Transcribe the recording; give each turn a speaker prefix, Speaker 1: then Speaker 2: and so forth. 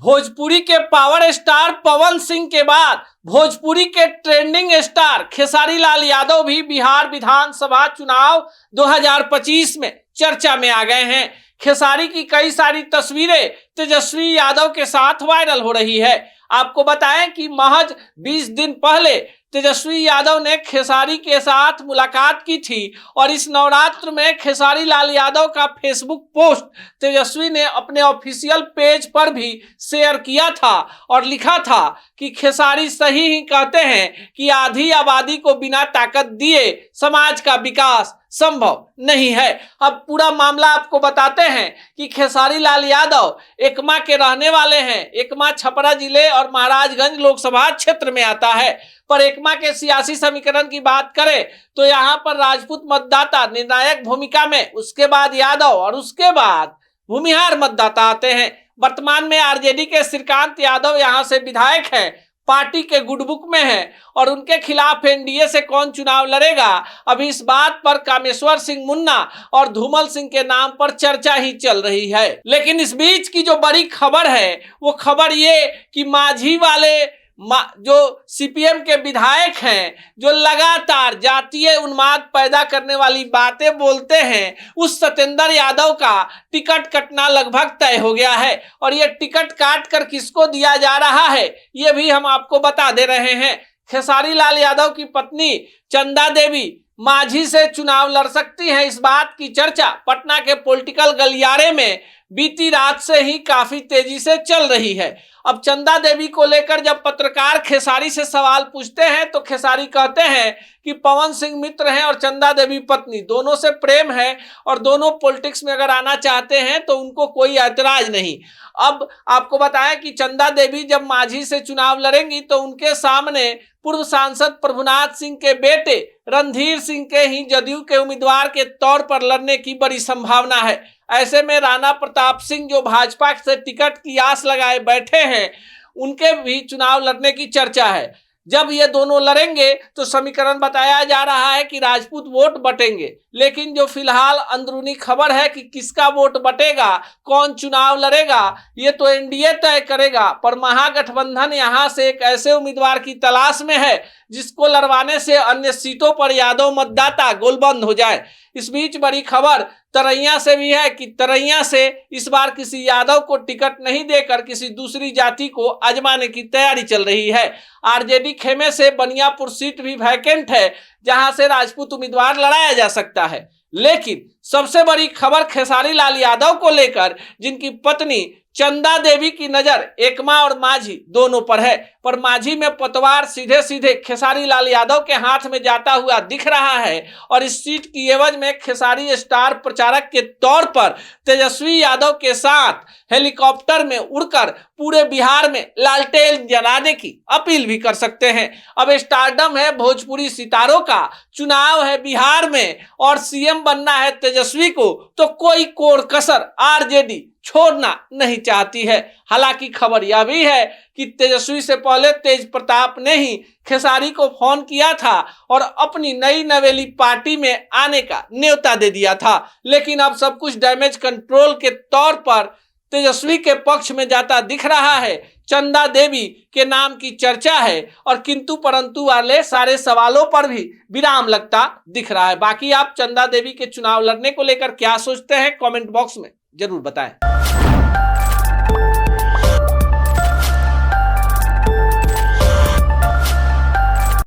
Speaker 1: भोजपुरी के power star Pawan Singh के बाद भोजपुरी के ट्रेंडिंग स्टार खेसारी लाल यादव भी बिहार विधानसभा चुनाव 2025 में चर्चा में आ गए हैं। खेसारी की कई सारी तस्वीरें तेजस्वी यादव के साथ वायरल हो रही है। आपको बताएं कि महज 20 दिन पहले तेजस्वी यादव ने खेसारी के साथ मुलाकात की थी और इस नवरात्र में खेसारी लाल यादव का फेसबुक पोस्ट तेजस्वी ने अपने ऑफिशियल पेज पर भी शेयर किया था और लिखा था कि खेसारी सही ही कहते हैं कि आधी आबादी को बिना ताकत दिए समाज का विकास संभव नहीं है। अब पूरा मामला आपको बताते हैं कि खेसारी लाल यादव एकमा के रहने वाले हैं। एकमा छपरा जिले और महाराजगंज लोकसभा क्षेत्र में आता है। पर एकमा के सियासी समीकरण की बात करें तो यहाँ पर राजपूत मतदाता निर्णायक भूमिका में, उसके बाद यादव और उसके बाद भूमिहार मतदाता आते हैं। वर्तमान में आरजेडी के श्रीकांत यादव यहाँ से विधायक हैं, पार्टी के गुडबुक में है और उनके खिलाफ एनडीए से कौन चुनाव लड़ेगा, अभी इस बात पर कामेश्वर सिंह मुन्ना और धूमल सिंह के नाम पर चर्चा ही चल रही है। लेकिन इस बीच की जो बड़ी खबर है वो खबर ये कि माझी वाले जो सीपीएम के विधायक हैं, जो लगातार जातीय उन्माद पैदा करने वाली बातें बोलते हैं, उस सत्येंद्र यादव का टिकट कटना लगभग तय हो गया है। और ये टिकट काट कर किसको दिया जा रहा है ये भी हम आपको बता दे रहे हैं। खेसारी लाल यादव की पत्नी चंदा देवी माझी से चुनाव लड़ सकती हैं, इस बात की चर्चा पटना के पॉलिटिकल गलियारे में बीती रात से ही काफी तेजी से चल रही है। अब चंदा देवी को लेकर जब पत्रकार खेसारी से सवाल पूछते हैं तो खेसारी कहते हैं कि पवन सिंह मित्र हैं और चंदा देवी पत्नी, दोनों से प्रेम है और दोनों पॉलिटिक्स में अगर आना चाहते हैं तो उनको कोई ऐतराज नहीं। अब आपको बताएं कि चंदा देवी जब माझी से चुनाव लड़ेंगी तो उनके सामने पूर्व सांसद प्रभुनाथ सिंह के बेटे रणधीर सिंह के ही जदयू के उम्मीदवार के तौर पर लड़ने की बड़ी संभावना है। ऐसे में राणा प्रताप सिंह जो भाजपा से टिकट की आस लगाए बैठे हैं, उनके भी चुनाव लड़ने की चर्चा है। जब ये दोनों लड़ेंगे तो समीकरण बताया जा रहा है कि राजपूत वोट बटेंगे, लेकिन जो फिलहाल अंदरूनी खबर है कि किसका वोट बटेगा, कौन चुनाव लड़ेगा, ये तो एनडीए तय करेगा। पर महागठबंधन यहाँ से एक ऐसे उम्मीदवार की तलाश में है जिसको लड़वाने से अन्य सीटों पर यादव मतदाता गोलबंद हो जाए। इस बीच बड़ी खबर तरैया से भी है कि तरैया से इस बार किसी यादव को टिकट नहीं देकर किसी दूसरी जाति को आजमाने की तैयारी चल रही है। आरजेडी खेमे से बनियापुर सीट भी वैकेंट है जहां से राजपूत उम्मीदवार लड़ाया जा सकता है। लेकिन सबसे बड़ी खबर खेसारी लाल यादव को लेकर, जिनकी पत्नी चंदा देवी की नजर एकमा और माझी दोनों पर है। पर माझी में पतवार सीधे सीधे खेसारी लाल यादव के हाथ में जाता हुआ दिख रहा है और इस सीट की एवज में खेसारी स्टार प्रचारक के तौर पर तेजस्वी यादव के साथ हेलीकॉप्टर में उड़कर पूरे बिहार में लालटेन जलाने की अपील भी कर सकते हैं। अब स्टारडम है भोजपुरी सितारों का, चुनाव है बिहार में और सीएम बनना है तेजस्वी को, तो कोई कोर कसर आरजेडी छोड़ना नहीं चाहती है। हालांकि खबर यह भी है कि तेजस्वी से पहले तेज प्रताप ने ही खेसारी को फोन किया था और अपनी नई नवेली पार्टी में आने का न्योता दे दिया था। लेकिन अब सब कुछ डैमेज कंट्रोल के तौर पर तेजस्वी के पक्ष में जाता दिख रहा है। चंदा देवी के नाम की चर्चा है और किंतु परंतु वाले सारे सवालों पर भी विराम लगता दिख रहा है। बाकी आप चंदा देवी के चुनाव लड़ने को लेकर क्या सोचते हैं, कमेंट बॉक्स में जरूर बताएं।